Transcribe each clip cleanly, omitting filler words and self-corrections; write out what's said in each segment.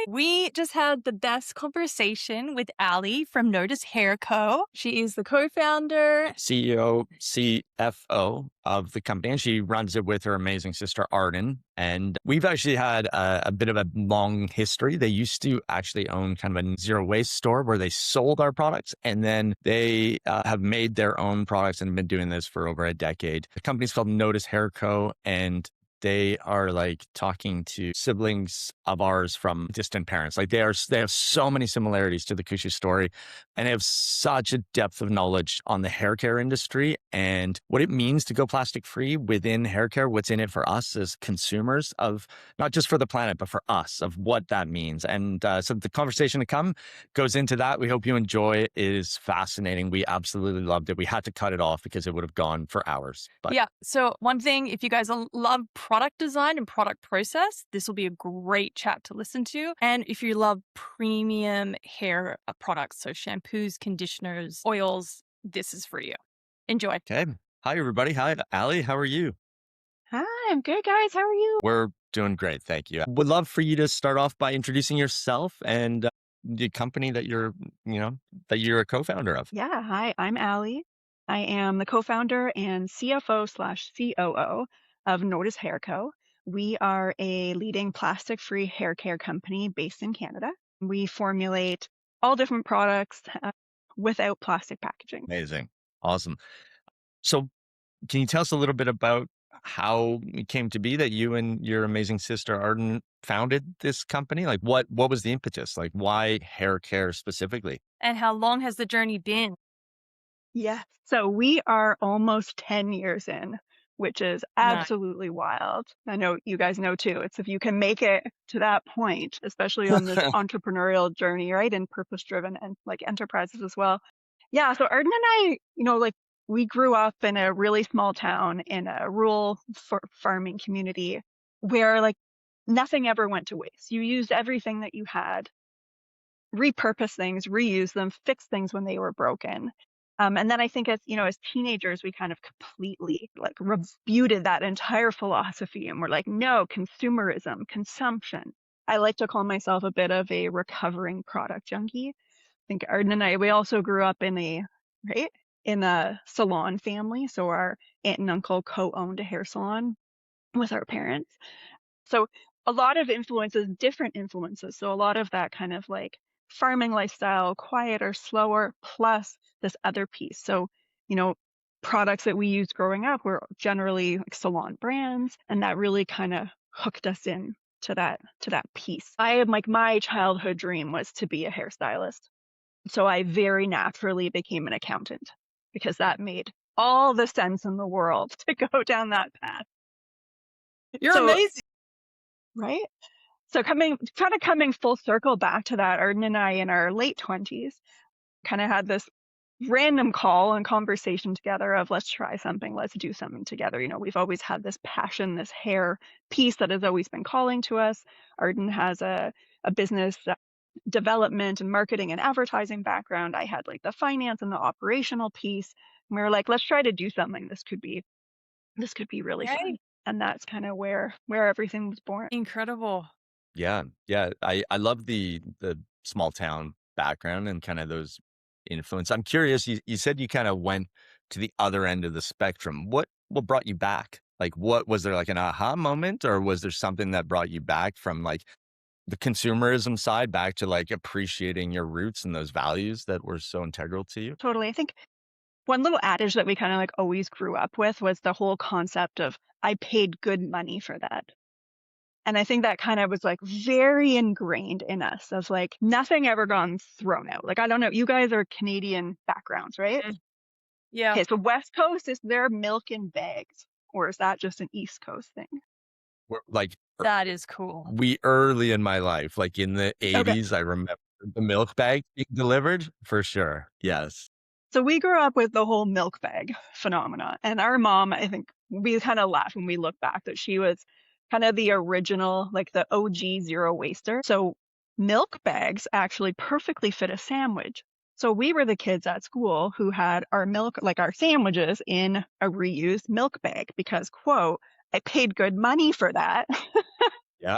We just had the best conversation with Allie from Notice Hair Co. She is the co-founder. CEO, CFO of the company, and she runs it with her amazing sister, Arden. And we've actually had a bit of a long history. They used to actually own kind of a zero waste store where they sold our products, and then they have made their own products and been doing this for over a decade. The company's called Notice Hair Co. And they are like talking to siblings of ours from distant parents. Like they have so many similarities to the Kushu story, and they have such a depth of knowledge on the hair care industry and what it means to go plastic free within hair care, what's in it for us as consumers of not just for the planet, but for us of what that means. And so the conversation to come goes into that. We hope you enjoy it. It is fascinating. We absolutely loved it. We had to cut it off because it would have gone for hours. But Yeah. So one thing, if you guys love product design and product process, this will be a great chat to listen to. And if you love premium hair products, so shampoos, conditioners, oils, this is for you. Enjoy. okay. Hi, everybody. Hi, Allie. How are you? Hi, I'm good, guys. How are you? We're doing great. Thank you. Would love for you to start off by introducing yourself and the company that you're a co-founder of. Yeah, hi, I'm Allie. I am the co-founder and CFO/COO of Notice Hair Co. We are a leading plastic-free hair care company based in Canada. We formulate all different products without plastic packaging. Amazing. Awesome. So can you tell us a little bit about how it came to be that you and your amazing sister Arden founded this company? Like what was the impetus? Like why hair care specifically? And how long has the journey been? Yes. So we are almost 10 years in, which is Nice. absolutely wild. I know you guys know too. It's if you can make it to that point, especially on this entrepreneurial journey, right? And purpose driven and like enterprises as well. Yeah. So Arden and I, like we grew up in a really small town in a rural farming community where like nothing ever went to waste. You used everything that you had, repurpose things, reuse them, fix things when they were broken. And then I think as teenagers, we kind of completely like refuted that entire philosophy and we're like, no, consumerism, consumption. I like to call myself a bit of a recovering product junkie. I think Arden and I, we also grew up in a salon family. So our aunt and uncle co-owned a hair salon with our parents. So a lot of influences, different influences. So a lot of that kind of like farming lifestyle, quieter, slower, plus this other piece. So, products that we used growing up were generally like salon brands, and that really kind of hooked us in to that piece. I am like my childhood dream was to be a hairstylist. So I very naturally became an accountant because that made all the sense in the world to go down that path. You're So, amazing. right? So coming full circle back to that, Arden and I in our late 20s kind of had this random call and conversation together of let's try something, let's do something together. We've always had this passion, this hair piece that has always been calling to us. Arden has a business development and marketing and advertising background. I had like the finance and the operational piece. And we were like, let's try to do something. This could be really fun. Right. And that's kind of where everything was born. Incredible. Yeah. Yeah. I love the small town background and kind of those influence. I'm curious, you said you kind of went to the other end of the spectrum. What brought you back? Like what was there like an aha moment, or was there something that brought you back from like the consumerism side back to like appreciating your roots and those values that were so integral to you? Totally. I think one little adage that we kind of like always grew up with was the whole concept of I paid good money for that. And I think that kind of was like very ingrained in us of like nothing ever gone thrown out. Like, I don't know, you guys are Canadian backgrounds, right? Yeah. Okay, so West Coast, is there milk in bags? Or is that just an East Coast thing? We're like That is cool. we early in my life, like in the Okay. 80s, I remember the milk bag being delivered for sure. Yes. So we grew up with the whole milk bag phenomena. And our mom, I think we kind of laugh when we look back that she was kind of the original, like the OG zero waster. So milk bags actually perfectly fit a sandwich. So we were the kids at school who had our milk, like our sandwiches in a reused milk bag because, quote, I paid good money for that Yeah.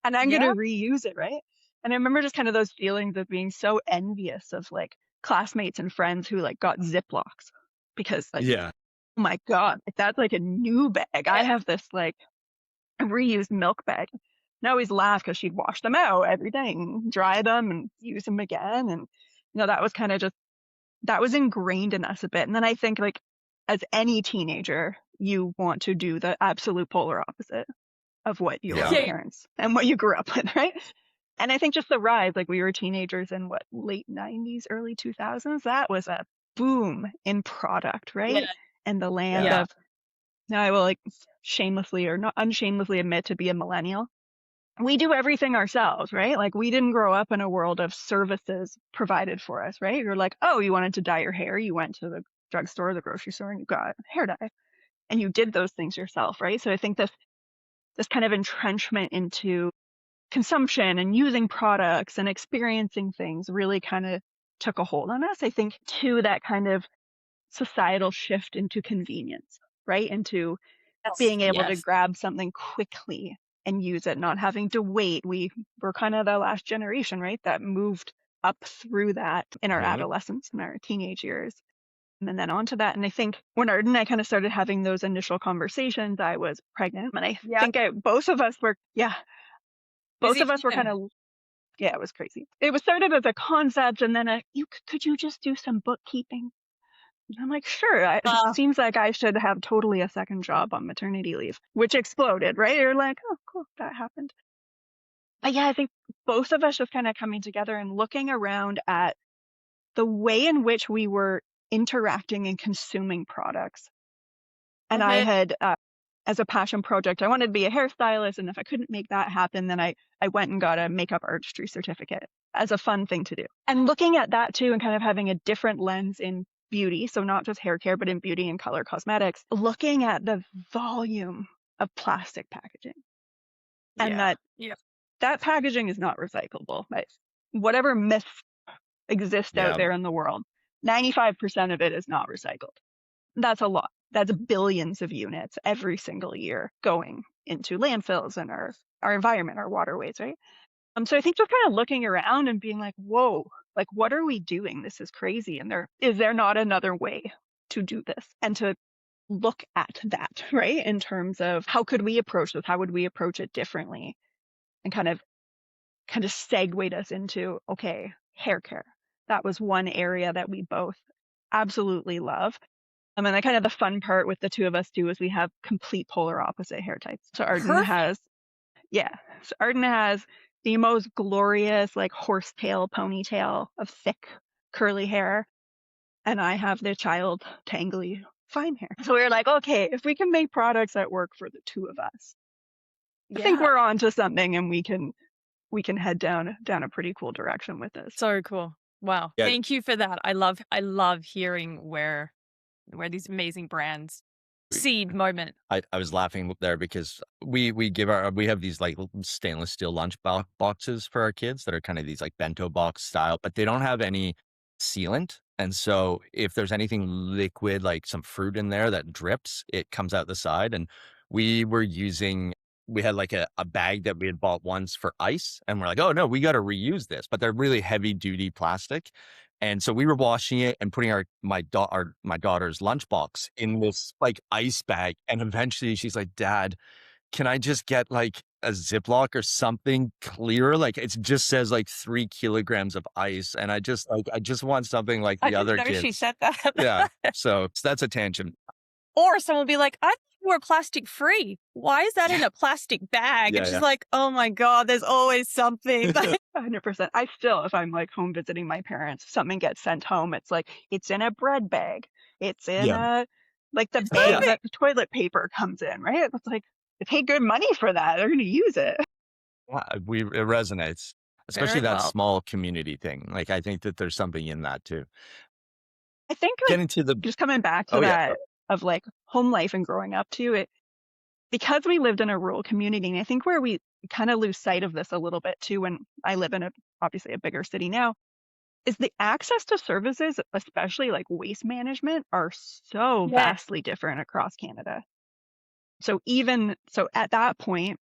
and I'm Yeah. going to reuse it, right? And I remember just kind of those feelings of being so envious of like classmates and friends who like got Ziplocs because like, Yeah. oh my God, like that's like a new bag. I have this like reused milk bag. And I always laugh because she'd wash them out every day and dry them and use them again. And, that was kind of just, that was ingrained in us a bit. And then I think like as any teenager, you want to do the absolute polar opposite of what your Yeah. parents and what you grew up with, right? And I think just the rise, like we were teenagers in what, late 90s, early 2000s, that was a boom in product, right? Yeah. And the land Yeah. of, now I will like shamelessly or not unshamelessly admit to be a millennial. We do everything ourselves, right? Like we didn't grow up in a world of services provided for us, right? You're like, oh, you wanted to dye your hair, you went to the drugstore, the grocery store, and you got hair dye, and you did those things yourself, right? So I think this kind of entrenchment into consumption and using products and experiencing things really kind of took a hold on us. I think too that kind of societal shift into convenience, right? Into being able to Yes. grab something quickly and use it, not having to wait. We were kind of the last generation, right? That moved up through that in our Mhm. adolescence and our teenage years. And then on to that. And I think when Arden and I kind of started having those initial conversations, I was pregnant. And I think both of us were, both of us were kind of, it was crazy. It was started as a concept and then could you just do some bookkeeping? And I'm like, sure. It seems like I should have totally a second job on maternity leave, which exploded, right? You're like, oh, cool, that happened. But yeah, I think both of us just kind of coming together and looking around at the way in which we were interacting and consuming products. And I had, as a passion project, I wanted to be a hairstylist. And if I couldn't make that happen, then I went and got a makeup artistry certificate as a fun thing to do. And looking at that too, and kind of having a different lens in beauty. So not just hair care, but in beauty and color cosmetics, looking at the volume of plastic packaging. And that packaging is not recyclable. Right? Whatever myths exist out there in the world, 95% of it is not recycled. That's a lot. That's billions of units every single year going into landfills and our environment, our waterways, right? So I think just kind of looking around and being like, whoa, like what are we doing? This is crazy. And is there not another way to do this? And to look at that, right? In terms of how could we approach this? How would we approach it differently? And kind of segued us into, okay, hair care. That was one area that we both absolutely love. And then kind of the fun part with the two of us too is we have complete polar opposite hair types. So Arden has the most glorious like horsetail ponytail of thick curly hair. And I have the child tangly fine hair. So we were like, okay, if we can make products that work for the two of us, I think we're on to something and we can head down a pretty cool direction with this. So cool. Wow. Yeah. Thank you for that. I love hearing where these amazing brands seed moment. I was laughing there because we have these like stainless steel lunch boxes for our kids that are kind of these like bento box style, but they don't have any sealant. And so if there's anything liquid, like some fruit in there that drips, it comes out the side. And we had like a bag that we had bought once for ice. And we're like, oh no, we got to reuse this, but they're really heavy duty plastic. And so we were washing it and putting my daughter's lunchbox in this like ice bag. And eventually she's like, Dad, can I just get like a Ziploc or something clear? Like it just says like 3 kilograms of ice. And I just want something like the other kids. She said that. Yeah. So that's a tangent. Or someone will be like, I thought you were plastic free. Why is that in a plastic bag? And she's like, oh my God, there's always something. 100%. I still, if I'm like home visiting my parents, something gets sent home, it's like, it's in a bread bag. It's in like the bag that the toilet paper comes in, right? It's like, they pay good money for that. They're going to use it. Yeah, it resonates, especially Very that well. small community thing. Like, I think that there's something in that too. I think like, getting to the, just coming back to that of like home life and growing up to it, because we lived in a rural community, and I think where we kind of lose sight of this a little bit too, when I live in obviously a bigger city now, is the access to services, especially like waste management, are so vastly different across Canada. So at that point,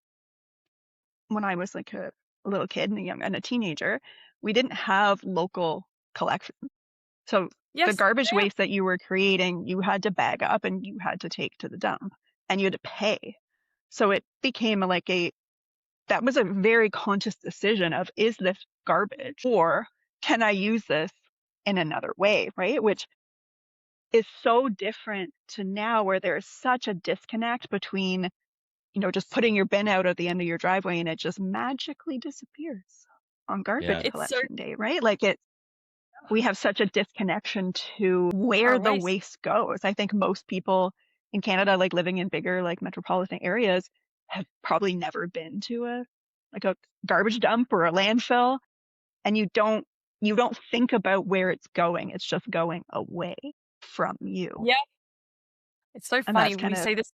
when I was like a little kid and a teenager, we didn't have local collection. So the Yes. garbage Yeah. waste that you were creating, you had to bag up and you had to take to the dump and you had to pay. So it became that was a very conscious decision of, is this garbage or can I use this in another way, right? Which is so different to now, where there's such a disconnect between, just putting your bin out at the end of your driveway and it just magically disappears on garbage It's so collection day, right? Like we have such a disconnection to where our the waste. waste goes. I think most people in Canada, like living in bigger, like metropolitan areas, have probably never been to a garbage dump or a landfill, and you don't think about where it's going. It's just going away from you. Yeah. It's so And funny. that's We kind of say this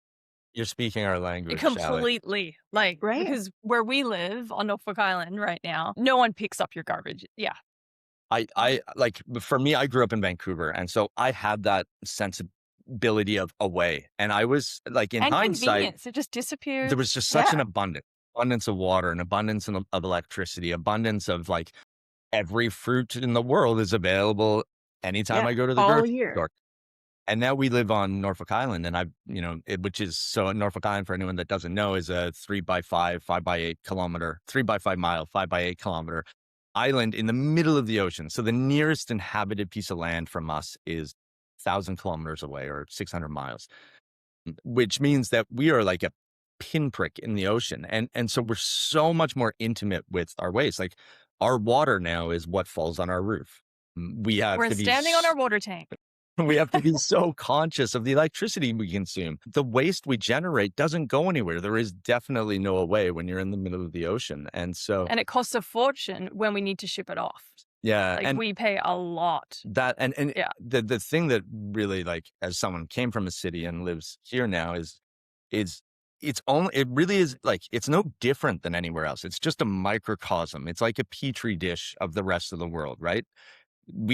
You're speaking our language, Allie. completely, like, right. because where we live on Norfolk Island right now, no one picks up your garbage. Yeah. I like, for me, I grew up in Vancouver. And so I had that sensibility of away. And I was like, in And hindsight, convenience. It just disappears. there was just such an Yeah. abundance of water, an abundance of electricity, abundance of like every fruit in the world is available anytime Yeah, I go to the all grocery year. store. And now we live on Norfolk Island, and which is, so Norfolk Island, for anyone that doesn't know, is a 3x5, 5x8 kilometer, 3x5 mile, 5x8 kilometer island in the middle of the ocean. So the nearest inhabited piece of land from us is 1,000 kilometers away, or 600 miles, which means that we are like a pinprick in the ocean. And so we're so much more intimate with our waste. Like, our water now is what falls on our roof. We have We're to be standing on our water tank. we have to be so conscious of the electricity we consume. The waste we generate doesn't go anywhere. There is definitely no away when you're in the middle of the ocean. And so, And it costs a fortune when we need to ship it off. yeah. Like, And we pay a lot. that, and Yeah. the thing that really, like, as someone came from a city and lives here now, it really is like, it's no different than anywhere else. It's just a microcosm. It's like a petri dish of the rest of the world, right?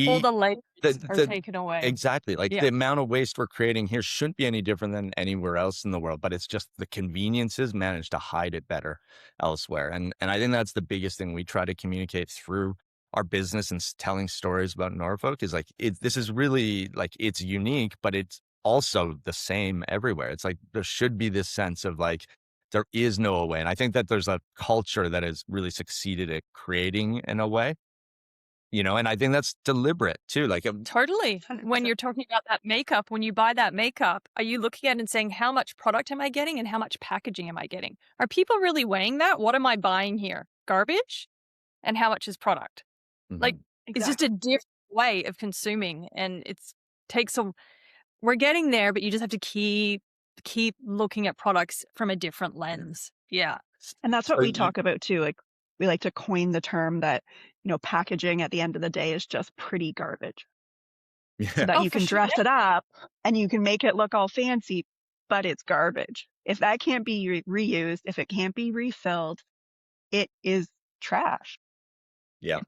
All the labels are the taken away. Exactly. Like, Yeah. the amount of waste we're creating here shouldn't be any different than anywhere else in the world, but it's just the conveniences manage to hide it better elsewhere. And I think that's the biggest thing we try to communicate through our business and telling stories about Norfolk, is like, this is really like, it's unique, but it's also the same everywhere. It's like, there should be this sense of like, there is no away. And I think that there's a culture that has really succeeded at creating an away. And I think that's deliberate too. Like, Totally. 100%. When you're talking about that makeup, when you buy that makeup, are you looking at it and saying, how much product am I getting and how much packaging am I getting? Are people really weighing that? What am I buying here? Garbage? And how much is product? Like, it's just a different way of consuming, and we're getting there, but you just have to keep looking at products from a different lens. Yeah. And that's what So we talk about too. Like, we like to coin the term that, packaging at the end of the day is just pretty garbage. So that Oh, you for can sure. dress it up and you can make it look all fancy, but it's garbage. If that can't be reused, if it can't be refilled, it is trash. Yeah.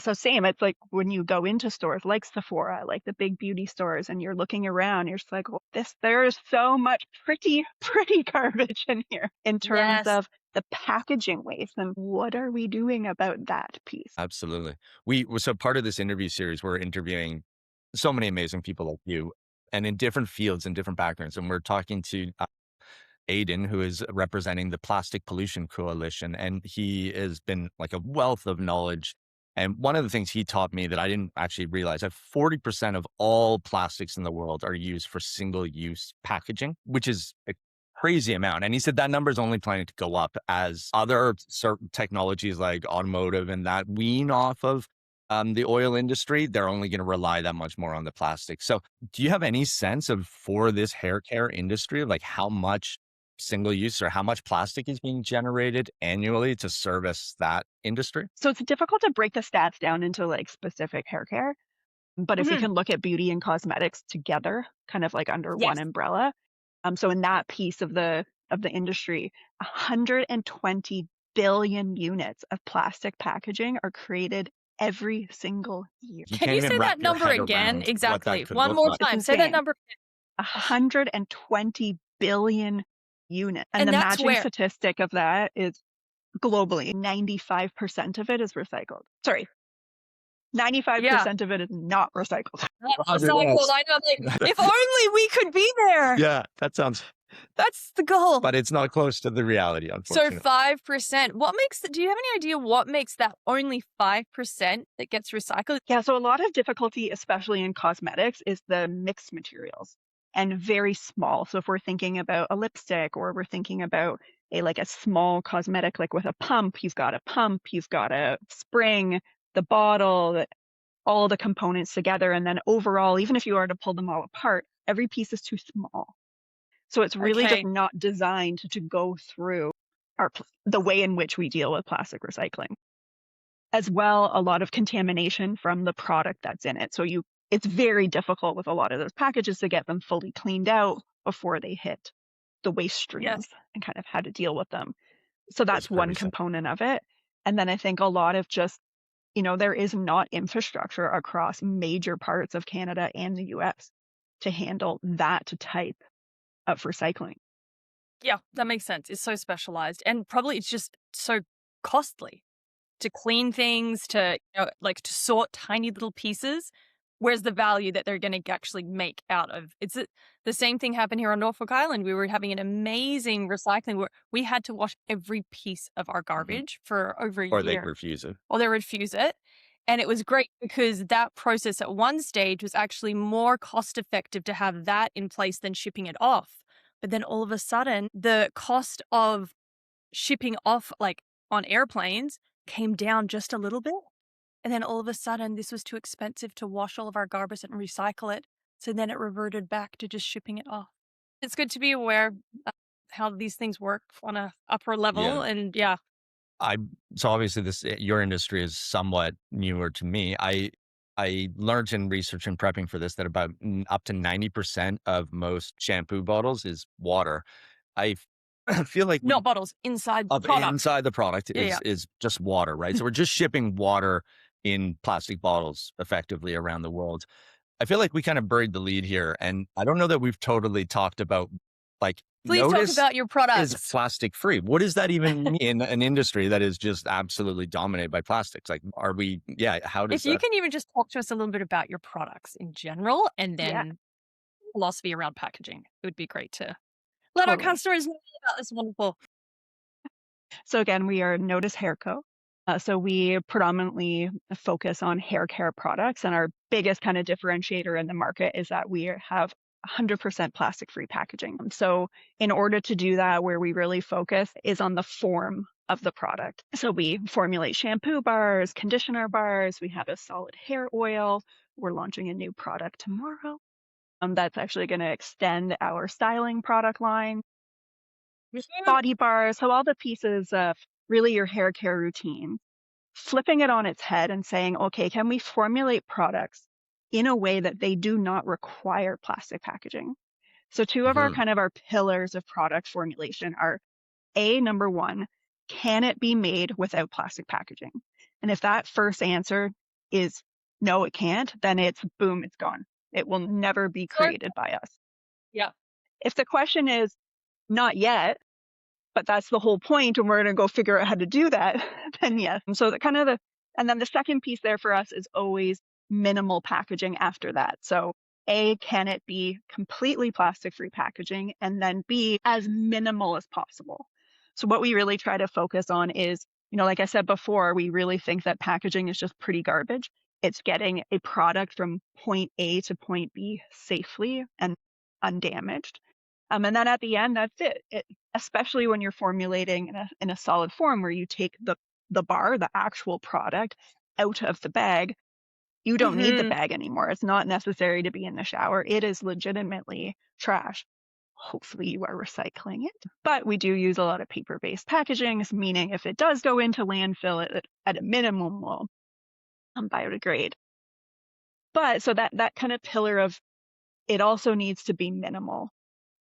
So same, it's like when you go into stores like Sephora, like the big beauty stores, and you're looking around, you're just like, well, there is so much pretty garbage in here in terms Yes. of the packaging waste. And what are we doing about that piece? Absolutely. So part of this interview series, we're interviewing so many amazing people like you, and in different fields and different backgrounds. And we're talking to Arden, who is representing the Plastic Pollution Coalition. And he has been like a wealth of knowledge. And one of the things he taught me that I didn't actually realize, that 40% of all plastics in the world are used for single-use packaging, which is a crazy amount. And he said that number is only planning to go up as other certain technologies like automotive and that wean off of the oil industry. They're only going to rely that much more on the plastic. So do you have any sense of, for this hair care industry, like how much single use or how much plastic is being generated annually to service that industry? So it's difficult to break the stats down into like specific hair care. But if we can look at beauty and cosmetics together, kind of like under one umbrella. So in that piece of the industry, 120 billion units of plastic packaging are created every single year. Can you say that number again? Exactly. One more time. Say that number. 120 billion units. And the that's matching statistic of that is globally, 95% of it is recycled. Sorry, 95% of it is not recycled. Not Roger recycled. that. I know. Like, if only we could be there. Yeah, that sounds, That's the goal. but it's not close to the reality, So unfortunately. 5%. What makes do you have any idea what makes that only 5% that gets recycled? Yeah, so a lot of difficulty, especially in cosmetics, is the mixed materials and very small. So if we're thinking about a lipstick or we're thinking about a small cosmetic, like with a pump, you've got a spring, the bottle, all the components together. And then overall, even if you are to pull them all apart, every piece is too small. So it's really just Okay. not designed to go through the way in which we deal with plastic recycling. As well, a lot of contamination from the product that's in it. So it's very difficult with a lot of those packages to get them fully cleaned out before they hit the waste streams and kind of how to deal with them. So that's one Post-recycling. component of it. And then I think a lot of just, there is not infrastructure across major parts of Canada and the US to handle that type of recycling. Yeah, that makes sense. It's so specialized and probably it's just so costly to clean things, to like to sort tiny little pieces. Where's the value that they're going to actually make out of it's the same thing happened here on Norfolk Island. We were having an amazing recycling where we had to wash every piece of our garbage for over a Or they year. refuse it. Or they refuse it. And it was great because that process at one stage was actually more cost effective to have that in place than shipping it off. But then all of a sudden, the cost of shipping off, like on airplanes, came down just a little bit. And then all of a sudden, this was too expensive to wash all of our garbage and recycle it. So then it reverted back to just shipping it off. It's good to be aware of how these things work on a upper level. Yeah. And So obviously your industry is somewhat newer to me. I learned in research and prepping for this that about up to 90% of most shampoo bottles is water. I feel like not bottles, inside the product. inside the product Yeah. is just water, right? So we're just shipping water in plastic bottles effectively around the world. I feel like we kind of buried the lead here, and I don't know that we've totally talked about like Please talk notice about your is products. plastic free. What does that even mean in an industry that is just absolutely dominated by plastics? Like, how does If you that? can even just talk to us a little bit about your products in general and Yeah. then philosophy around packaging, it would be great to let our Totally. customers know about this wonderful. So again, we are Notice Hair Co. So we predominantly focus on hair care products, and our biggest kind of differentiator in the market is that we have 100% plastic-free packaging. So in order to do that, where we really focus is on the form of the product. So we formulate shampoo bars, conditioner bars. We have a solid hair oil. We're launching a new product tomorrow. That's actually going to extend our styling product line. Body bars, so all the pieces of really your hair care routine, flipping it on its head and saying, okay, can we formulate products in a way that they do not require plastic packaging? So two of our Mhm. kind of our pillars of product formulation are number one, can it be made without plastic packaging? And if that first answer is no, it can't, then it's boom, it's gone. It will never be created by us. Yeah. If the question is not yet, but that's the whole point, and we're going to go figure out how to do that, then yes. And so and then the second piece there for us is always minimal packaging after that. So A, can it be completely plastic-free packaging? And then B, as minimal as possible. So what we really try to focus on is, like I said before, we really think that packaging is just pretty garbage. It's getting a product from point A to point B safely and undamaged. And then at the end, that's it. Especially when you're formulating in a solid form where you take the bar, the actual product, out of the bag. You don't need the bag anymore. It's not necessary to be in the shower. It is legitimately trash. Hopefully you are recycling it. But we do use a lot of paper-based packaging, meaning if it does go into landfill, it at a minimum will biodegrade. But so that kind of pillar of it also needs to be minimal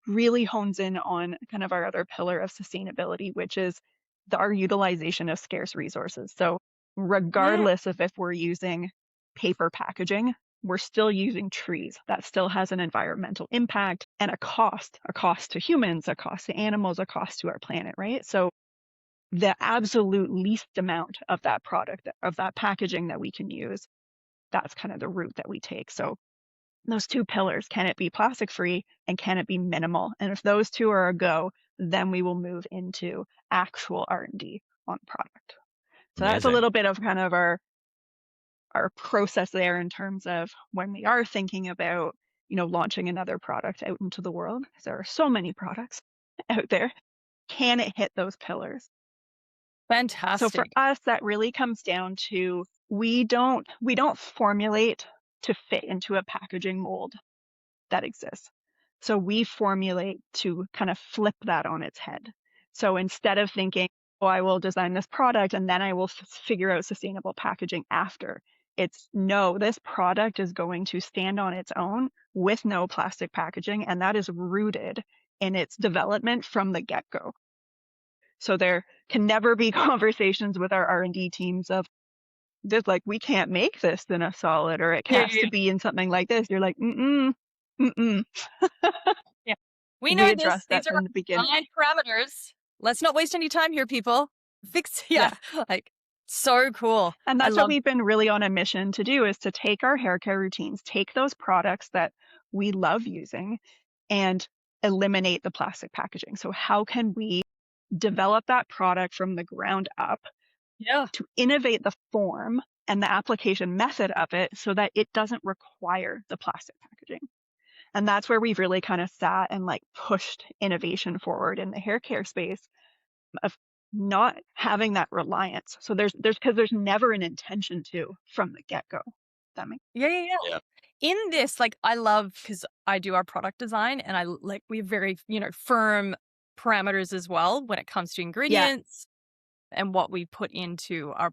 really hones in on kind of our other pillar of sustainability, which is our utilization of scarce resources. So regardless of if we're using paper packaging, we're still using trees. That still has an environmental impact and a cost to humans, a cost to animals, a cost to our planet, right? So the absolute least amount of that product, of that packaging that we can use. That's kind of the route that we take. So those two pillars, can it be plastic free and can it be minimal? And if those two are a go, then we will move into actual R&D on product. So that's a Amazing. little bit of kind of our process there in terms of when we are thinking about, launching another product out into the world, because there are so many products out there. Can it hit those pillars? So for Fantastic. us, that really comes down to we don't formulate to fit into a packaging mold that exists. So we formulate to kind of flip that on its head. So instead of thinking, oh, I will design this product and then I will figure out sustainable packaging after, it's no, this product is going to stand on its own with no plastic packaging, and that is rooted in its development from the get-go. So there can never be conversations with our R&D teams of this, like, we can't make this in a solid, or it has to be in something like this. You're like, mm-mm. Yeah. We We know address this. that These are from the beginning. design parameters. Let's not waste any time here, people. Yeah. Like, so cool. And I that's what love, we've been really on a mission to do, is to take our hair care routines, take those products that we love using, and eliminate the plastic packaging. So how can we develop that product from the ground up yeah. to innovate the form and the application method of it so that it doesn't require the plastic packaging? And that's where we've really kind of sat and like pushed innovation forward in the hair care space, of not having that reliance. So there's because there's never an intention to from the get-go. That makes Yeah. Yeah. In this, like, I love, because I do our product design and we have very, firm parameters as well when it comes to yeah. ingredients and what we put into our,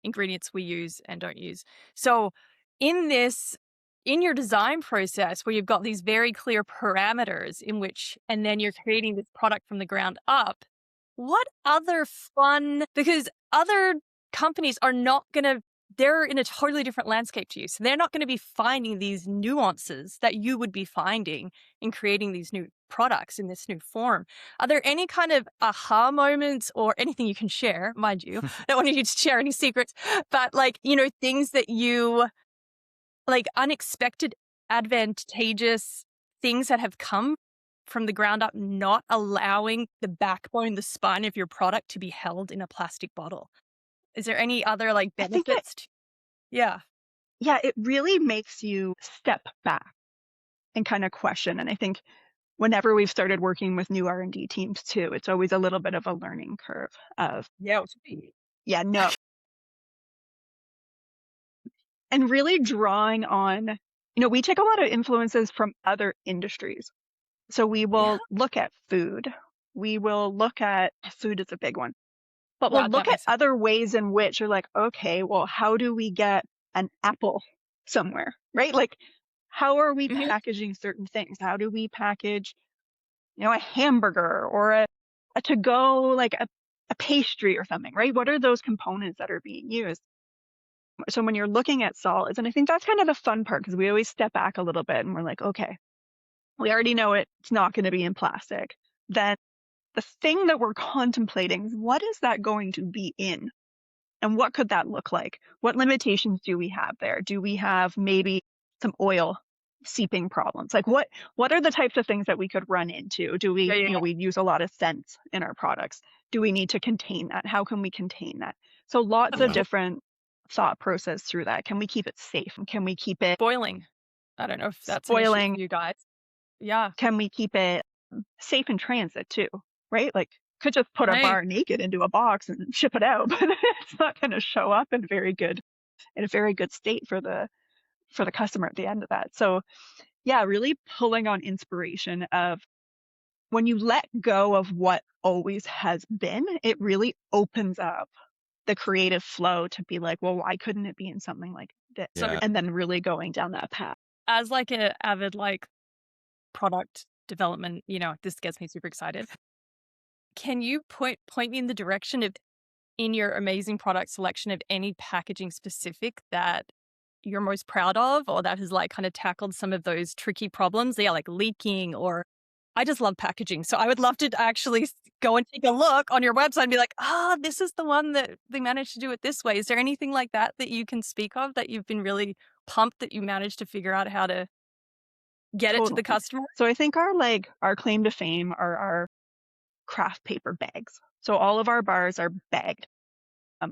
ingredients we use and don't use. So in this, in your design process where you've got these very clear parameters in which, and then you're creating this product from the ground up, what other fun, because other companies are not going to, they're in a totally different landscape to you. So they're not going to be finding these nuances that you would be finding in creating these new products in this new form. Are there any kind of aha moments or anything you can share? Mind you, I don't want you to share any secrets, but like, things that you like, unexpected, advantageous things that have come from the ground up, not allowing the backbone, the spine of your product to be held in a plastic bottle. Is there any other like I think that, benefits? Yeah. yeah, it really makes you step back and kind of question. And I think whenever we've started working with new R&D teams too, it's always a little bit of a learning curve of, Yeah. no. And really drawing on, we take a lot of influences from other industries. So we Yeah. will look at food. We will look at, food is a big one, but Yeah, we'll that look at makes sense. other ways in which you're like, okay, well, how do we get an apple somewhere, right? Like, how are we Mhm. packaging certain things? How do we package, a hamburger or a to-go, like a pastry or something, right? What are those components that are being used? So when you're looking at solids, and I think that's kind of the fun part, because we always step back a little bit and we're like, okay, we already know it's not going to be in plastic. Then the thing that we're contemplating is, what is that going to be in? And what could that look like? What limitations do we have there? Do we have maybe some oil seeping problems? Like what are the types of things that we could run into? Do we, Yeah. we use a lot of scents in our products. Do we need to contain that? How can we contain that? So lots of different thought process through that. Can we keep it safe? Can we keep it Spoiling. I don't know if that's an issue spoiling? for you guys. Yeah. Can we keep it safe in transit too? Right? Like, could just put a Right. bar naked into a box and ship it out, but it's not going to show up in a very good state for the customer at the end of that. So yeah, really pulling on inspiration of, when you let go of what always has been, it really opens up the creative flow to be like, well, why couldn't it be in something like this? Yeah. And then really going down that path. As like an avid like product development, this gets me super excited. Can you point me in the direction of, in your amazing product selection, of any packaging specific that you're most proud of, or that has like kind of tackled some of those tricky problems? Yeah, like leaking or I just love packaging. So I would love to actually go and take a look on your website and be like, this is the one that they managed to do it this way. Is there anything like that that you can speak of that you've been really pumped that you managed to figure out how to get it to the Totally. customer? So I think our claim to fame are our craft paper bags. So all of our bars are bagged.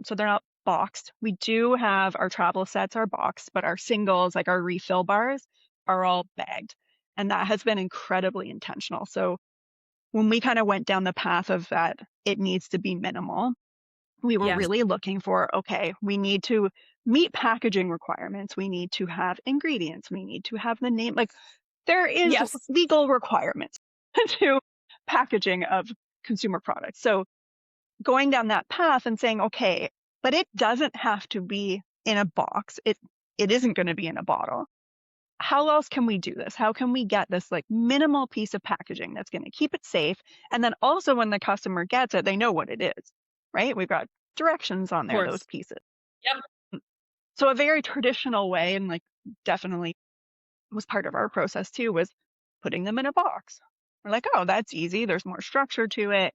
So they're not boxed. We do have our travel sets are boxed, but our singles, like our refill bars, are all bagged. And that has been incredibly intentional. So when we kind of went down the path of that, it needs to be minimal, we were Yes. really looking for, okay, we need to meet packaging requirements. We need to have ingredients. We need to have the name. Like there is Yes. legal requirements to packaging of consumer products. So going down that path and saying, okay, but it doesn't have to be in a box. It isn't going to be in a bottle. How else can we do this? How can we get this like minimal piece of packaging that's going to keep it safe? And then also when the customer gets it, they know what it is, right? We've got directions on Of there, those course. pieces. Yep. So a very traditional way, and like definitely was part of our process too, was putting them in a box. We're like, oh, that's easy. There's more structure to it.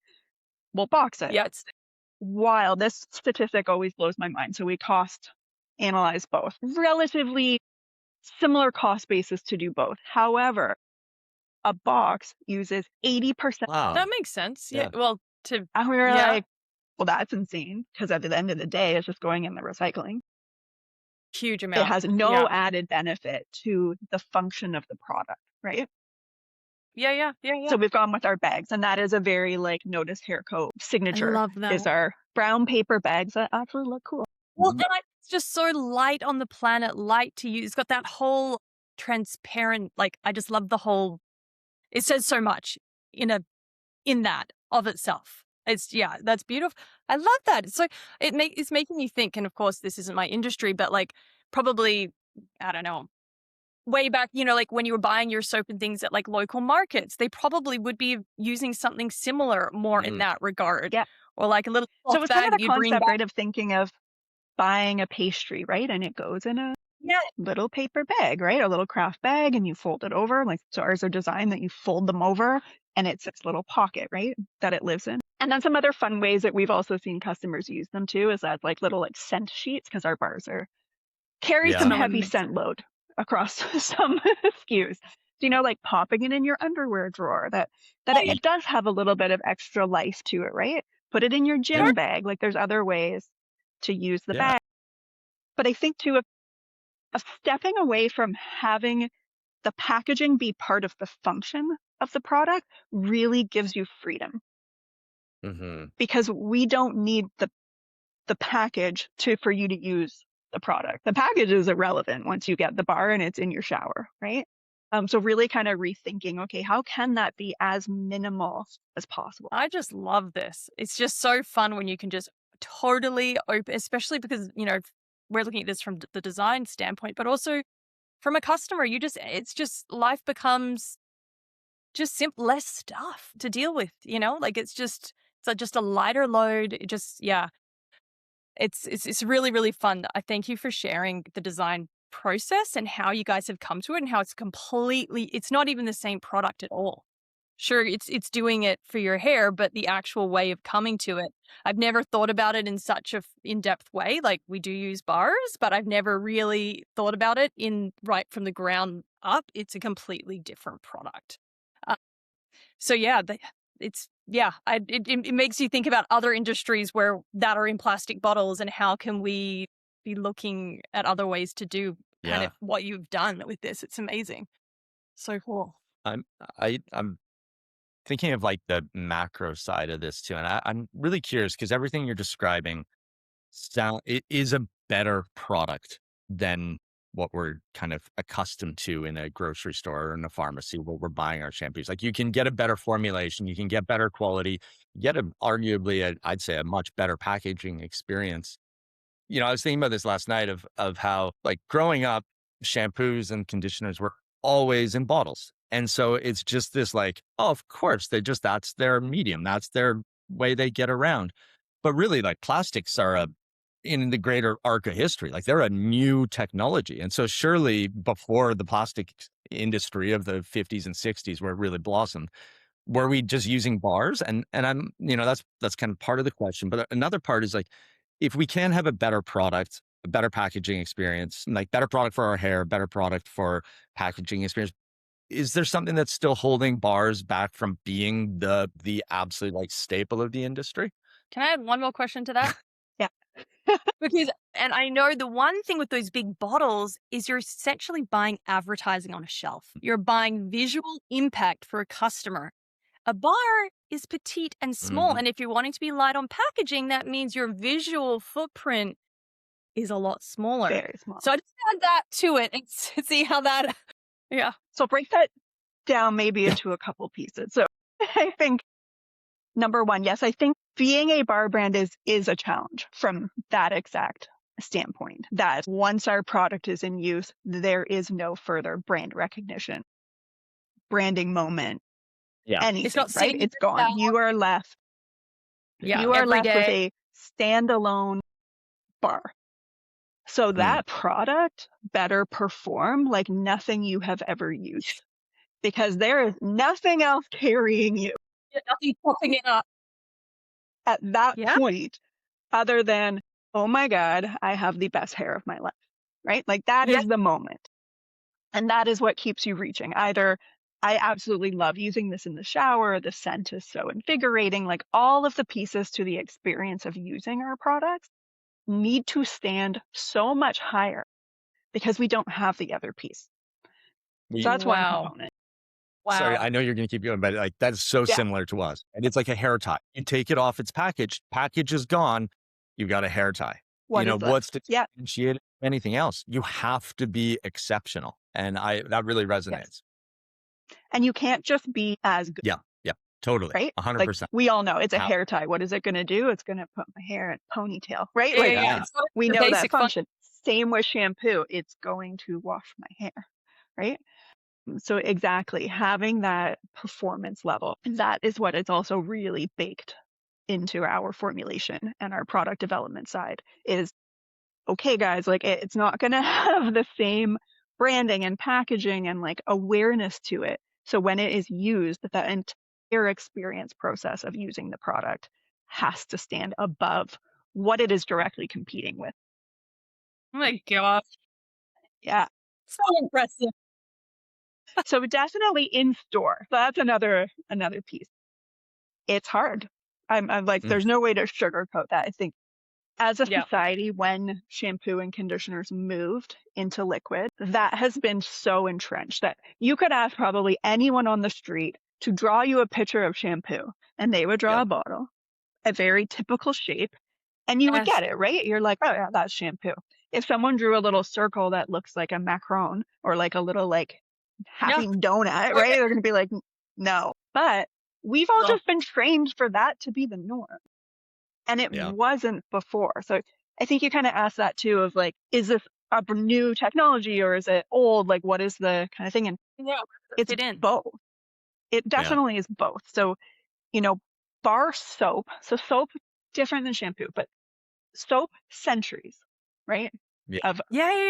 We'll box it. Yes. While this statistic always blows my mind. So we cost analyze both. Relatively similar cost basis to do both. However, a box uses 80%. Wow. That makes sense. Yeah. Yeah. Well, And we were yeah. like, well, that's insane because at the end of the day, it's just going in the recycling. Huge It amount. has no Yeah. added benefit to the function of the product, right? Yeah. So we've gone with our bags, and that is a very like Notice Hair Co. I signature love that. is our brown paper bags that actually look cool. Well, Mhm. and it's just so light on the planet, light to use. It's got that whole transparent, like, I just love the whole, it says so much in that of itself. Yeah, that's beautiful. I love that. So it's making me think, and of course, this isn't my industry, but like probably, I don't know, way back, like when you were buying your soap and things at like local markets, they probably would be using something similar more in Mhm. that regard. Yeah. Or like a little So it cloth was kind bag of that the you'd bring concept, back. right, of thinking of buying a pastry, right? And it goes in a Yeah. little paper bag, right? A little craft bag, and you fold it over. Like, so ours are designed that you fold them over and it's this little pocket, right? That it lives in. And then some other fun ways that we've also seen customers use them too is as like little like scent sheets, because our bars carry Yeah. some So heavy amazing. scent load across some SKUs. Like popping it in your underwear drawer, that Oh, yeah. it does have a little bit of extra life to it, right? Put it in your gym Yeah. bag. Like there's other ways to use the Yeah. bag. But I think too, of stepping away from having the packaging be part of the function of the product really gives you freedom, Hmm. because we don't need the package for you to use the product. The package is irrelevant once you get the bar and it's in your shower, right? So really kind of rethinking, okay, how can that be as minimal as possible? I just love this. It's just so fun when you can just totally open, especially because, we're looking at this from the design standpoint, but also from a customer, it's just life becomes just less stuff to deal with, like it's just a lighter load. It just, yeah, it's really, really fun. I thank you for sharing the design process and how you guys have come to it and how it's not even the same product at all. Sure, it's doing it for your hair, but the actual way of coming to it, I've never thought about it in such a in-depth way. Like we do use bars, but I've never really thought about it in right from the ground up. It's a completely different product. Uh, so yeah, it makes you think about other industries that are in plastic bottles and how can we be looking at other ways to do kind Yeah. of what you've done with this. It's amazing. So cool. I'm thinking of like the macro side of this too. And I'm really curious because everything you're describing it is a better product than what we're kind of accustomed to in a grocery store or in a pharmacy where we're buying our shampoos. Like you can get a better formulation, you can get better quality, you get I'd say a much better packaging experience. I was thinking about this last night of how like growing up, shampoos and conditioners were always in bottles. And so it's just this like, oh, of course, that's their medium. That's their way they get around. But really like plastics are in the greater arc of history, like they're a new technology. And so surely before the plastic industry of the 50s and 60s where it really blossomed. Were we just using bars? And I'm, that's kind of part of the question. But another part is like, if we can have a better product, a better packaging experience, like better product for our hair, better product for packaging experience, is there something that's still holding bars back from being the absolute like staple of the industry? Can I add one more question to that? Yeah. Because, and I know the one thing with those big bottles is you're essentially buying advertising on a shelf. You're buying visual impact for a customer. A bar is petite and small. Mhm. And if you're wanting to be light on packaging, that means your visual footprint is a lot smaller. Very small. So I just add that to it and see how that, yeah. So break that down maybe into a couple pieces. So I think number one, yes, I think being a bar brand is a challenge from that exact standpoint, that once our product is in use, there is no further brand recognition, branding moment, anything, It's not right? sitting It's gone. down. You are left. Yeah, You are every left with day. a standalone bar. So that product better perform like nothing you have ever used, because there is nothing else carrying you Nothing popping it up. at that Yeah. point other than, oh my God, I have the best hair of my life, right? Like that Yeah. is the moment. And that is what keeps you reaching. Either I absolutely love using this in the shower, the scent is so invigorating, like all of the pieces to the experience of using our products need to stand so much higher because we don't have the other piece. So that's one Wow. component. Sorry, Wow. I know you're going to keep going, but like that's so Yeah. similar to us. And it's like a hair tie. You take it off its package is gone. You got a hair tie. What is What's left? to differentiate anything else? You have to be exceptional. And that really resonates. Yes. And you can't just be as good. Yeah. Totally. Right? 100%. Like we all know it's a How? hair tie. What is it going to do? It's going to put my hair in a ponytail, right? Yeah, Like yeah. It's not we the know that basic function. Same with shampoo. It's going to wash my hair, right? So exactly, having that performance level, that is what is also really baked into our formulation and our product development side is, okay, guys, like it's not going to have the same branding and packaging and like awareness to it. So when it is used, that entire experience process of using the product has to stand above what it is directly competing with. Oh my gosh. Yeah. So impressive. So definitely in store. So that's another piece. It's hard. I'm like, there's no way to sugarcoat that. I think as a society, when shampoo and conditioners moved into liquid, that has been so entrenched that you could ask probably anyone on the street to draw you a picture of shampoo and they would draw a bottle, a very typical shape, and you would get it, right? You're like, oh yeah, that's shampoo. If someone drew a little circle that looks like a macaron or like a little like happy donut, right? They're going to be like, no. But we've all just been trained for that to be the norm. And it wasn't before. So I think you kind of asked that too of like, is this a new technology or is it old? Like, what is the kind of thing? And it's both. It definitely is both. So, bar soap. So soap, different than shampoo, but soap centuries, right? Of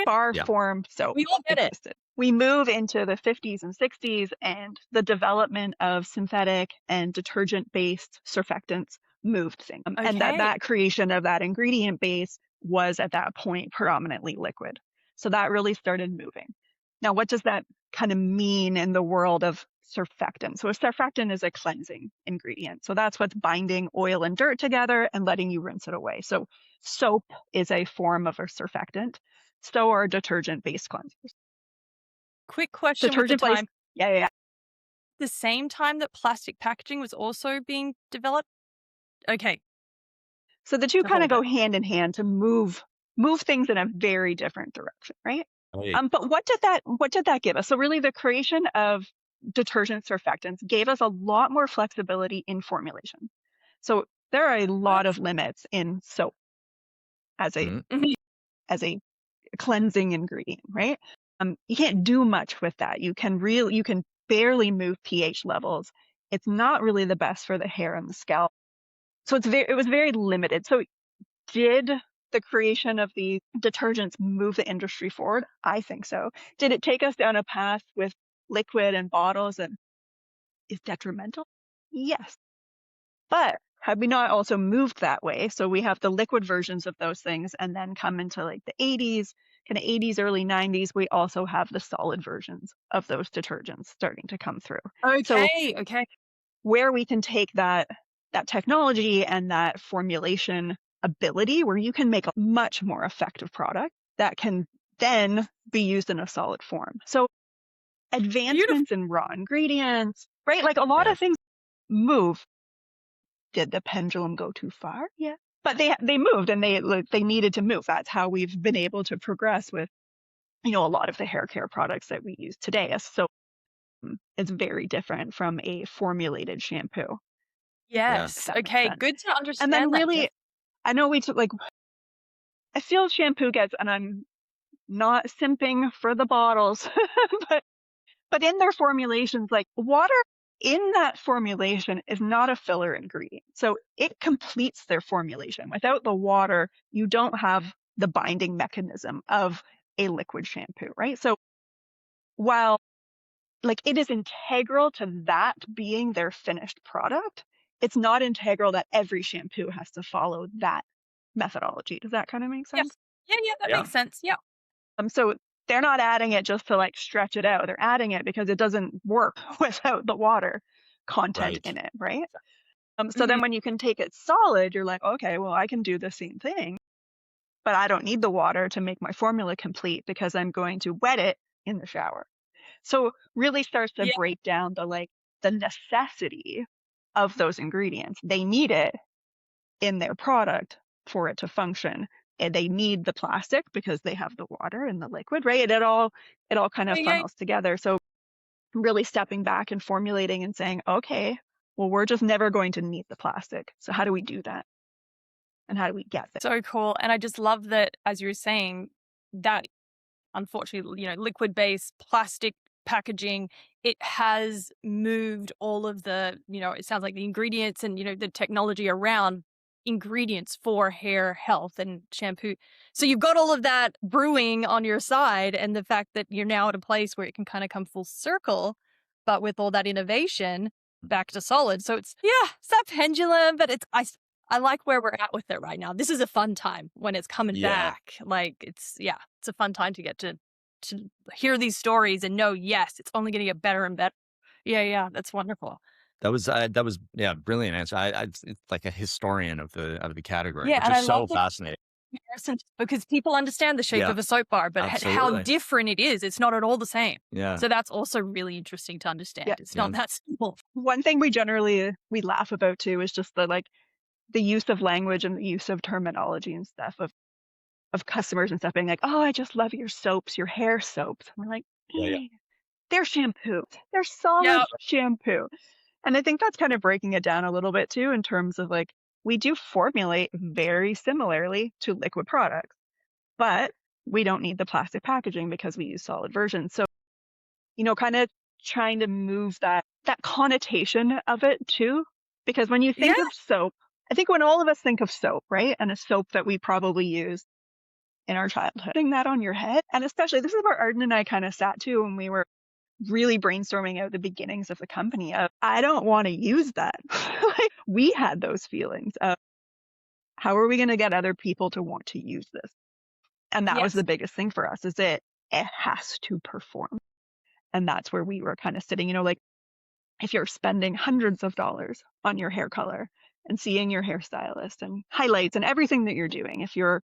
bar form soap. We all get existed. We move into the 50s and 60s and the development of synthetic and detergent-based surfactants moved things. And that creation of that ingredient base was at that point predominantly liquid. So that really started moving. Now, what does that kind of mean in the world of surfactant? So a surfactant is a cleansing ingredient. So that's what's binding oil and dirt together and letting you rinse it away. So soap is a form of a surfactant. So are detergent-based cleansers. Quick question with the time. Yeah. The same time that plastic packaging was also being developed? Okay. So the two kind of go hand in hand to move things in a very different direction, right? But what did that give us? So really the creation of detergent surfactants gave us a lot more flexibility in formulation. So there are a lot of limits in soap as a cleansing ingredient, right? You can't do much with that. You can barely move pH levels. It's not really the best for the hair and the scalp. So it was very limited. So did the creation of the detergents move the industry forward? I think so. Did it take us down a path with liquid and bottles and is detrimental? Yes. But have we not also moved that way? So we have the liquid versions of those things, and then come into like the 80s, kind of 80s, early 90s, we also have the solid versions of those detergents starting to come through. So Okay. where we can take that technology and that formulation ability, where you can make a much more effective product that can then be used in a solid form. So Beautiful. advancements in raw ingredients, right? Like a lot Yeah. of things move. Did the pendulum go too far? Yeah. But they moved, and they needed to move. That's how we've been able to progress with, a lot of the hair care products that we use today. So it's very different from a formulated shampoo. Yeah. Yes. That makes Okay. sense. Good to And understand then that. really, I know we took I feel shampoo gets, and I'm not simping for the bottles, but in their formulations, like water in that formulation is not a filler ingredient. So it completes their formulation. Without the water, you don't have the binding mechanism of a liquid shampoo, right? So while like it is integral to that being their finished product, it's not integral that every shampoo has to follow that methodology. Does that kind of make Yes. sense? Yeah, that Yeah. makes sense. Yeah. So they're not adding it just to like stretch it out. They're adding it because it doesn't work without the water content Right. in it, right? So Mhm. then when you can take it solid, you're like, okay, well, I can do the same thing, but I don't need the water to make my formula complete because I'm going to wet it in the shower. So really starts to Yeah. break down the necessity of those ingredients. They need it in their product for it to function. And they need the plastic because they have the water and the liquid, right? It all kind of Yeah. funnels together. So really stepping back and formulating and saying, okay, well, we're just never going to need the plastic. So how do we do that? And how do we get there? So cool. And I just love that, as you were saying, that unfortunately, liquid based plastic packaging, it has moved all of the, it sounds like the ingredients and, the technology around ingredients for hair health and shampoo. So you've got all of that brewing on your side, and the fact that you're now at a place where it can kind of come full circle, but with all that innovation back to solid. So it's that pendulum, but I like where we're at with it right now. This is a fun time when it's coming Yeah. back. Like it's a fun time to get to hear these stories and know, yes, it's only going to get better and better. Yeah, that's wonderful. That was brilliant answer. It's like a historian of the category, Yeah, which and is I love so the fascinating. comparison because people understand the shape Yeah. of a soap bar, but how Absolutely. different it is. It's not at all the same. Yeah. So that's also really interesting to Yeah. understand. It's not that simple. One thing we laugh about too is just the use of language and the use of terminology and stuff of customers and stuff being like, oh, I just love your soaps, your hair soaps. And we're like, Yeah. they're shampoo. They're solid Yeah. shampoo. And I think that's kind of breaking it down a little bit too, in terms of like, we do formulate very similarly to liquid products, but we don't need the plastic packaging because we use solid versions. So, kind of trying to move that connotation of it too, because when you think Yeah. of soap, I think when all of us think of soap, right? And a soap that we probably used in our childhood, putting that on your head. And especially, this is where Arden and I kind of sat too when we were really brainstorming out the beginnings of the company of, I don't want to use that. Like, we had those feelings of, how are we going to get other people to want to use this? And that was Yes. the biggest thing for us, is it has to perform. And that's where we were kind of sitting, like, if you're spending hundreds of dollars on your hair color and seeing your hairstylist and highlights and everything that you're doing, if your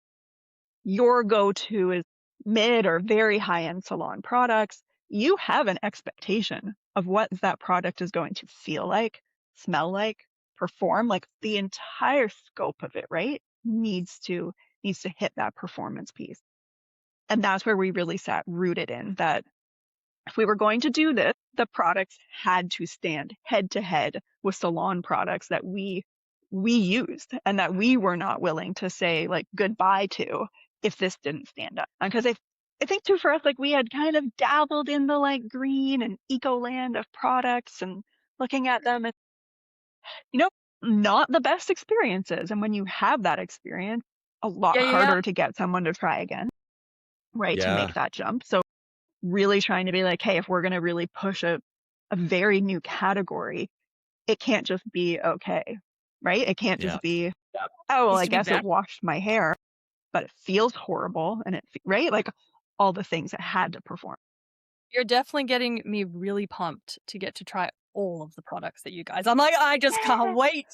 go-to is mid or very high-end salon products, you have an expectation of what that product is going to feel like, smell like, perform. Like, the entire scope of it, right, needs to hit that performance piece. And that's where we really sat rooted in that. If we were going to do this, the products had to stand head to head with salon products that we used and that we were not willing to say like goodbye to if this didn't stand up. Because I think too, for us, like, we had kind of dabbled in the like green and eco land of products and looking at them and, not the best experiences. And when you have that experience, a lot Yeah. harder to get someone to try again, right? To Yeah. make that jump. So really trying to be like, hey, if we're going to really push a very new category, it can't just be okay, right? It can't Yeah. just be, Yeah. oh, well, Needs I to be guess it better. washed my hair, but it feels horrible. And right? Like all the things it had to perform. You're definitely getting me really pumped to get to try all of the products that you guys. I'm like, I just can't wait.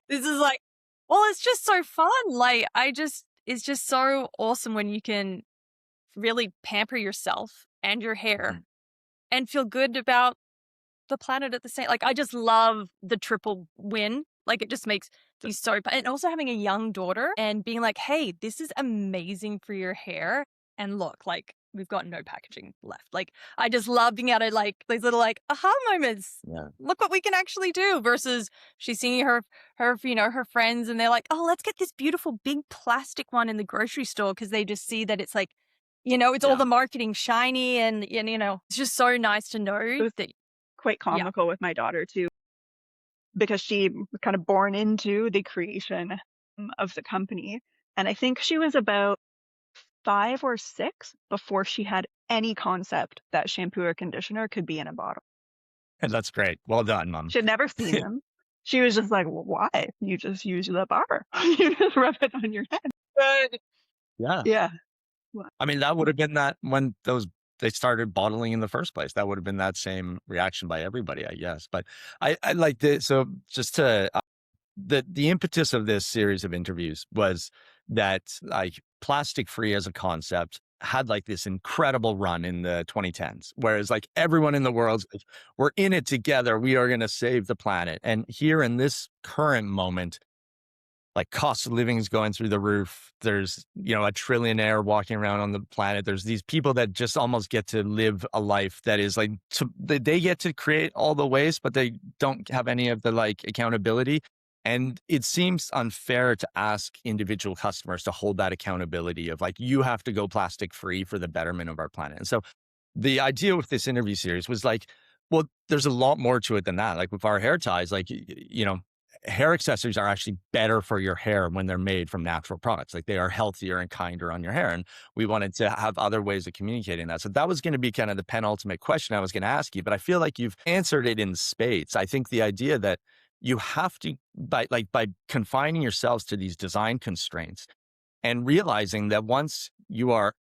This is like, well, it's just so fun. Like, it's just so awesome when you can really pamper yourself and your hair Mhm. and feel good about the planet at the same. Like, I just love the triple win. Like, it just makes you so. And also having a young daughter and being like, hey, this is amazing for your hair. And look, like, we've got no packaging left. Like, I just love being able to, like, these little, like, aha moments. Yeah. Look what we can actually do versus she's seeing her, her friends, and they're like, oh, let's get this beautiful big plastic one in the grocery store because they just see that it's like, it's all Yeah. the marketing shiny and it's just so nice to know was that, quite yeah. comical with my daughter too, because she was kind of born into the creation of the company. And I think she was about 5 or 6 before she had any concept that shampoo or conditioner could be in a bottle. And that's great. Well done, Mom. She had never seen them. She was just like, well, why? You just use the bar. You just rub it on your head. But Yeah. yeah. I mean, that would have been that when they started bottling in the first place. That would have been that same reaction by everybody, I guess. But I like the so just to the impetus of this series of interviews was that like plastic free as a concept had like this incredible run in the 2010s, whereas like everyone in the world's like, we're in it together. We are going to save the planet. And here in this current moment, like cost of living is going through the roof. There's, a trillionaire walking around on the planet. There's these people that just almost get to live a life that is like, they get to create all the waste, but they don't have any of the like accountability. And it seems unfair to ask individual customers to hold that accountability of like, you have to go plastic free for the betterment of our planet. And so the idea with this interview series was like, well, there's a lot more to it than that. Like with our hair ties, like, hair accessories are actually better for your hair when they're made from natural products. Like they are healthier and kinder on your hair. And we wanted to have other ways of communicating that. So that was going to be kind of the penultimate question I was going to ask you, but I feel like you've answered it in spades. I think the idea that you have to, by confining yourselves to these design constraints and realizing that once you are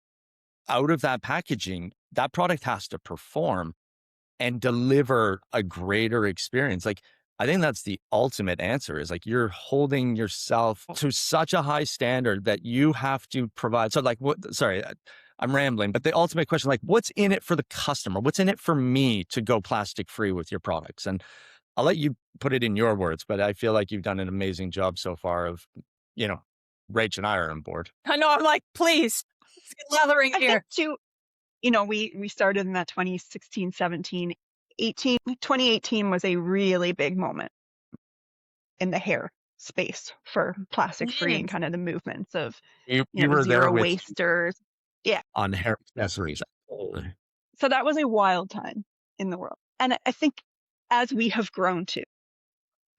out of that packaging, that product has to perform and deliver a greater experience. Like, I think that's the ultimate answer is like you're holding yourself to such a high standard that you have to provide. So, like, I'm rambling, but the ultimate question, like, what's in it for the customer? What's in it for me to go plastic free with your products? And I'll let you put it in your words, but I feel like you've done an amazing job so far of, Rach and I are on board. I know. I'm like, please, let's get leathering I here. think too, we started in that 2016, 17, 18. 2018 was a really big moment in the hair space for plastic free and kind of the movements of, You the were there zero with wasters. Yeah. on hair accessories. So that was a wild time in the world. And I think as we have grown too,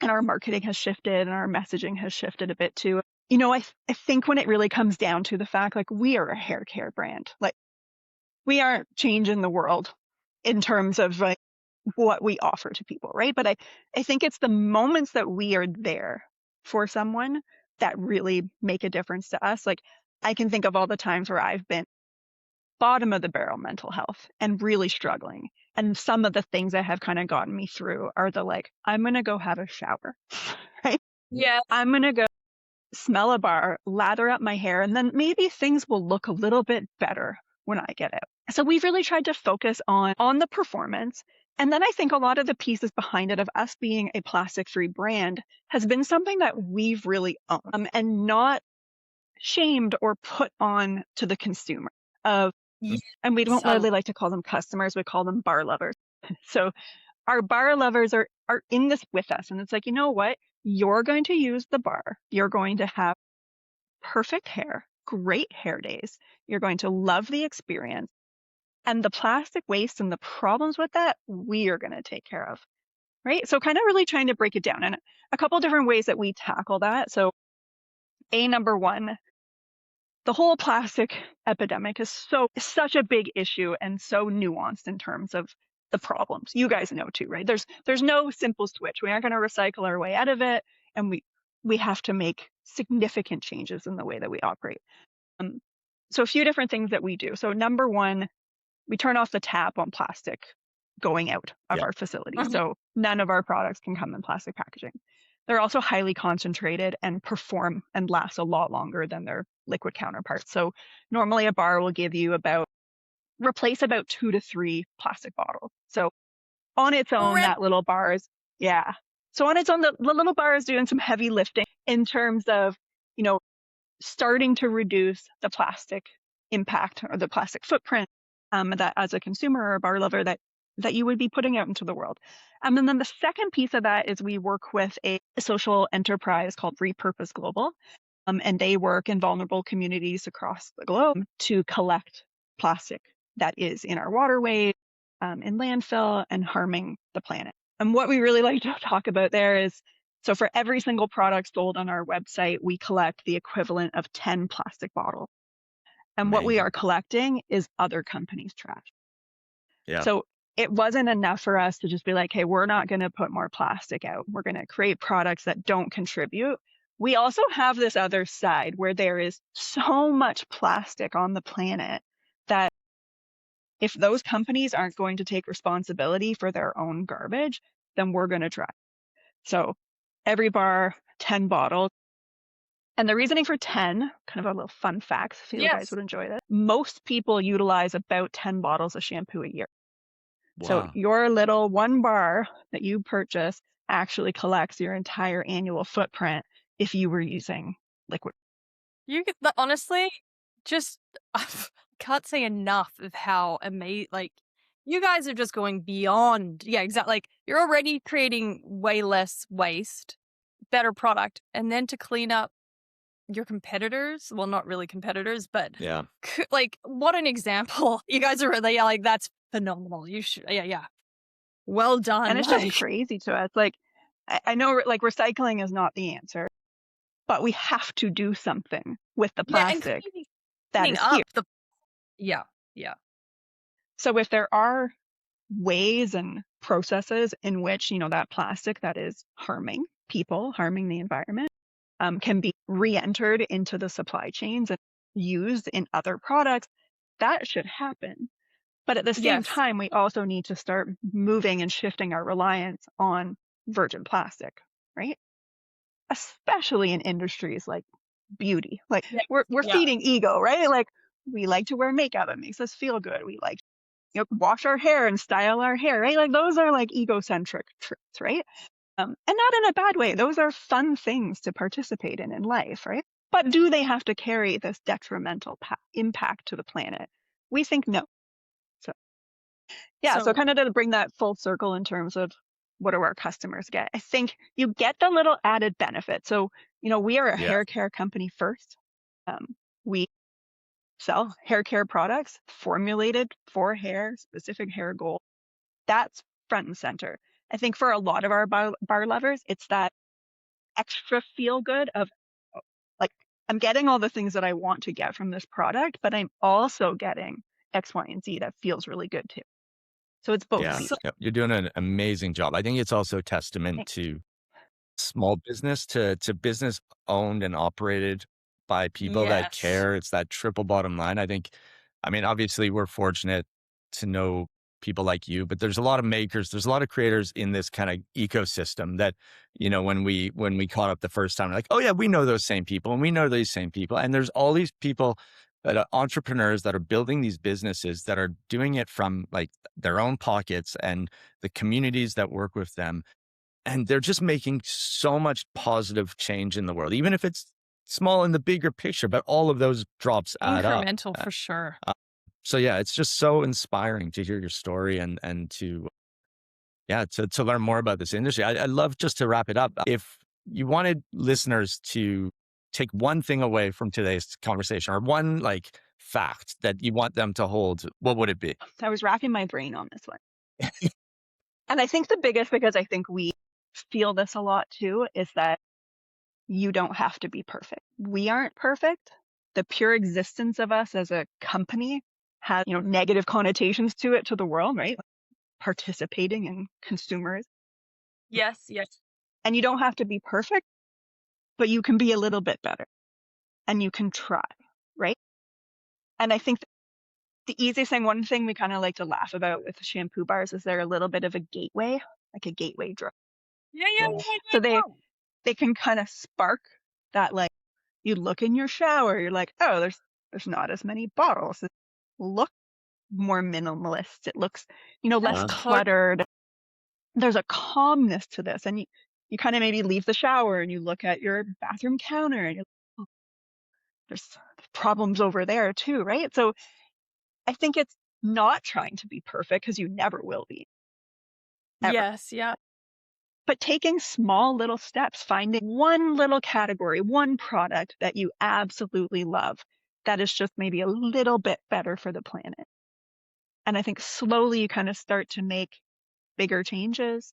and our marketing has shifted and our messaging has shifted a bit too, I think when it really comes down to the fact, like we are a hair care brand, like we aren't changing the world in terms of like what we offer to people, right? But I think it's the moments that we are there for someone that really make a difference to us. Like I can think of all the times where I've been bottom of the barrel mental health and really struggling. And some of the things that have kind of gotten me through are the like, I'm going to go have a shower, right? Yeah. I'm going to go smell a bar, lather up my hair, and then maybe things will look a little bit better when I get out. So we've really tried to focus on the performance. And then I think a lot of the pieces behind it of us being a plastic-free brand has been something that we've really owned and not shamed or put on to the consumer of, and we don't really like to call them customers, we call them bar lovers. So our bar lovers are in this with us. And it's like, you know what? You're going to use the bar. You're going to have perfect hair, great hair days. You're going to love the experience. And the plastic waste and the problems with that, we are going to take care of. Right. So kind of really trying to break it down and a couple different ways that we tackle that. So number one, the whole plastic epidemic is such a big issue and so nuanced in terms of the problems. You guys know too, right? There's no simple switch. We aren't going to recycle our way out of it, and we have to make significant changes in the way that we operate. So a few different things that we do. So number one, we turn off the tap on plastic going out of Yeah. our facilities. So none of our products can come in plastic packaging. They're also highly concentrated and perform and last a lot longer than their liquid counterparts. So normally a bar will give you replace about 2 to 3 plastic bottles. So on its own, that little bar is, yeah. So on its own, the little bar is doing some heavy lifting in terms of, starting to reduce the plastic impact or the plastic footprint that as a consumer or a bar lover that you would be putting out into the world. And then the second piece of that is we work with a social enterprise called Repurpose Global. And they work in vulnerable communities across the globe to collect plastic that is in our waterways, in landfill, and harming the planet. And what we really like to talk about there is, so for every single product sold on our website, we collect the equivalent of 10 plastic bottles. And what we Amazing. are collecting is other companies' trash. Yeah. So it wasn't enough for us to just be like, hey, we're not going to put more plastic out. We're going to create products that don't contribute. We also have this other side where there is so much plastic on the planet that if those companies aren't going to take responsibility for their own garbage, then we're going to try. So every bar, 10 bottles. And the reasoning for 10, kind of a little fun fact, I feel you guys would enjoy this. Most people utilize about 10 bottles of shampoo a year. Wow. So your little one bar that you purchase actually collects your entire annual footprint if you were using liquid. You could, honestly, just I can't say enough of how amazing, like, you guys are just going beyond. Yeah, exactly. Like, you're already creating way less waste, better product, and then to clean up your competitors, well, not really competitors, but Yeah. like, what an example. You guys are really, like, that's phenomenal. You should, yeah. Well done. And it's just crazy to us. Like, I know like recycling is not the answer, but we have to do something with the plastic that is here. Yeah. So if there are ways and processes in which, that plastic that is harming people, harming the environment, can be re-entered into the supply chains and used in other products, that should happen. But at the same time, we also need to start moving and shifting our reliance on virgin plastic, right? Especially in industries like beauty. Like we're feeding ego, right? Like we like to wear makeup. It makes us feel good. We like wash our hair and style our hair, right? Like those are like egocentric trips, right? And not in a bad way. Those are fun things to participate in life, right? But do they have to carry this detrimental impact to the planet? We think no. So, yeah, so kind of to bring that full circle in terms of what do our customers get? I think you get the little added benefit. So, we are a hair care company first. We sell hair care products formulated for hair, specific hair goals. That's front and center. I think for a lot of our bar lovers, it's that extra feel good of like, I'm getting all the things that I want to get from this product, but I'm also getting X, Y, and Z that feels really good too. So it's both. Yeah. You're doing an amazing job. I think it's also a testament to small business, to business owned and operated by people that care. It's that triple bottom line. I mean, obviously we're fortunate to know people like you, but there's a lot of makers, there's a lot of creators in this kind of ecosystem that, when we caught up the first time, like, oh yeah, we know those same people and we know these same people. And there's all these people that are entrepreneurs that are building these businesses that are doing it from like their own pockets and the communities that work with them. And they're just making so much positive change in the world, even if it's small in the bigger picture, but all of those drops add up. Incremental for sure. So yeah, it's just so inspiring to hear your story and to learn more about this industry. I'd love just to wrap it up. If you wanted listeners to take one thing away from today's conversation or one like fact that you want them to hold, what would it be? I was racking my brain on this one. And I think the biggest, because I think we feel this a lot too, is that you don't have to be perfect. We aren't perfect. the pure existence of us as a company has, negative connotations to it, to the world, right? Participating in consumers. Yes, yes. And you don't have to be perfect, but you can be a little bit better and you can try, right? And I think the easiest thing, one thing we kind of like to laugh about with shampoo bars is they're a little bit of a gateway, like a gateway drug. Yeah, Yeah. So they can kind of spark that, like, you look in your shower, you're like, oh, there's not as many bottles. It looks more minimalist. It looks, less Yeah. cluttered. There's a calmness to this. And you kind of maybe leave the shower and you look at your bathroom counter and you're like, oh, there's problems over there too, right? So I think it's not trying to be perfect, because you never will be, ever. Yes, yeah. But taking small little steps, finding one little category, one product that you absolutely love that is just maybe a little bit better for the planet. And I think slowly you kind of start to make bigger changes,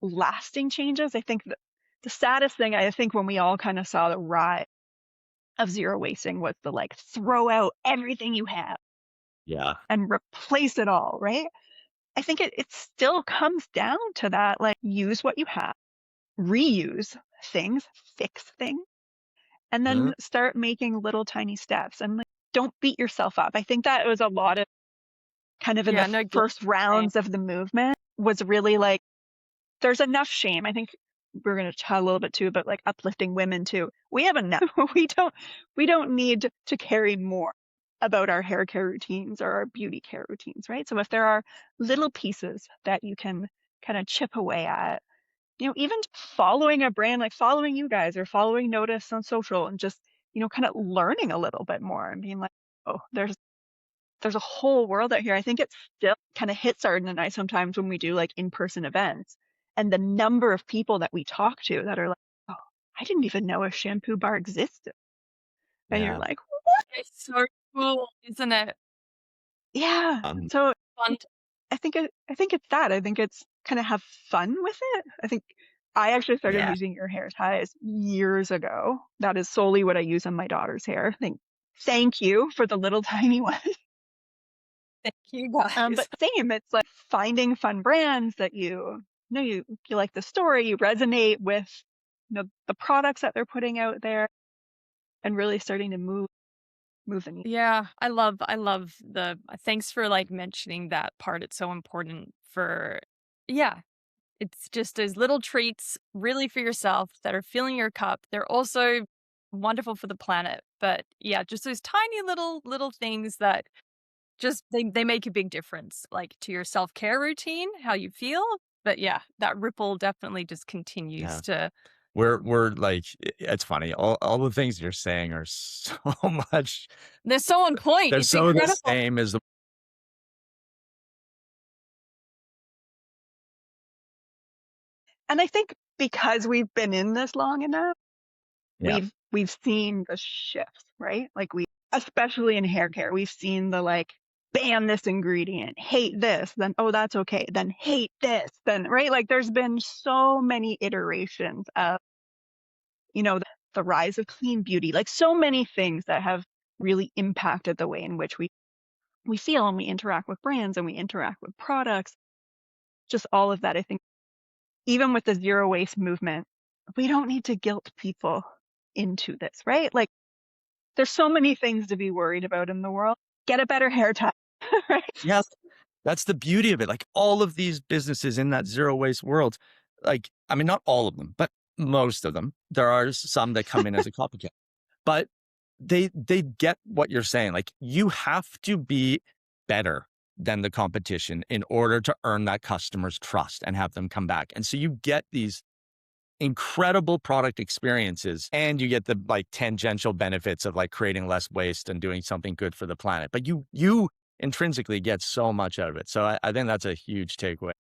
lasting changes. I think the saddest thing, I think, when we all kind of saw the rise of zero wasting was the, like, throw out everything you have Yeah. and replace it all, right? I think it still comes down to that, like, use what you have, reuse things, fix things, and then start making little tiny steps, and, like, don't beat yourself up. I think that was a lot of kind of in Yeah, the no guilt. first rounds of the movement was really like, there's enough shame. I think we're going to chat a little bit too about, like, uplifting women too. We have enough. We don't need to carry more about our hair care routines or our beauty care routines, right? So if there are little pieces that you can kind of chip away at, even following a brand, like following you guys or following Notice on social, and just, kind of learning a little bit more and being like, oh, there's a whole world out here. I think it still kind of hits Arden and I sometimes when we do, like, in-person events, and the number of people that we talk to that are like, oh, I didn't even know a shampoo bar existed. And you're Yeah. like, It's so cool, isn't it? yeah. Um, So Fun. I think it's that. I think it's kind of have fun with it. I think I actually started yeah. using your hair ties years ago. That is solely what I use on my daughter's hair. Thank you for the little tiny one. Thank you guys. But same, it's like finding fun brands that you like the story, you resonate with, the products that they're putting out there, and really starting to move the needle. Yeah, I love the thanks for, like, mentioning that part. It's so important for yeah, it's just those little treats really for yourself that are filling your cup. They're also wonderful for the planet. But yeah, just those tiny little things that just they make a big difference, like, to your self-care routine, how you feel. But yeah, that ripple definitely just Yeah. continues to We're like, it's funny. All the things you're saying are so much. they're so on point. They're It's so the incredible. same as the. And I think because we've been in this long enough, Yeah. we've seen the shifts, right? Like, especially in hair care, we've seen the, like, ban this ingredient, hate this, then oh, that's okay, then hate this, then, right? Like, there's been so many iterations of, the rise of clean beauty, like so many things that have really impacted the way in which we feel and we interact with brands and we interact with products. Just all of that. I think even with the zero waste movement, we don't need to guilt people into this, right? Like, there's so many things to be worried about in the world. Get a better hair tie, right? Yes. That's the beauty of it. Like all of these businesses in that zero waste world, like, I mean, not all of them, but most of them. There are some that come in as a copycat, but they get what you're saying. Like you have to be better than the competition in order to earn that customer's trust and have them come back. And so you get these incredible product experiences and you get the like tangential benefits of like creating less waste and doing something good for the planet. But you intrinsically get so much out of it. So I think that's a huge takeaway.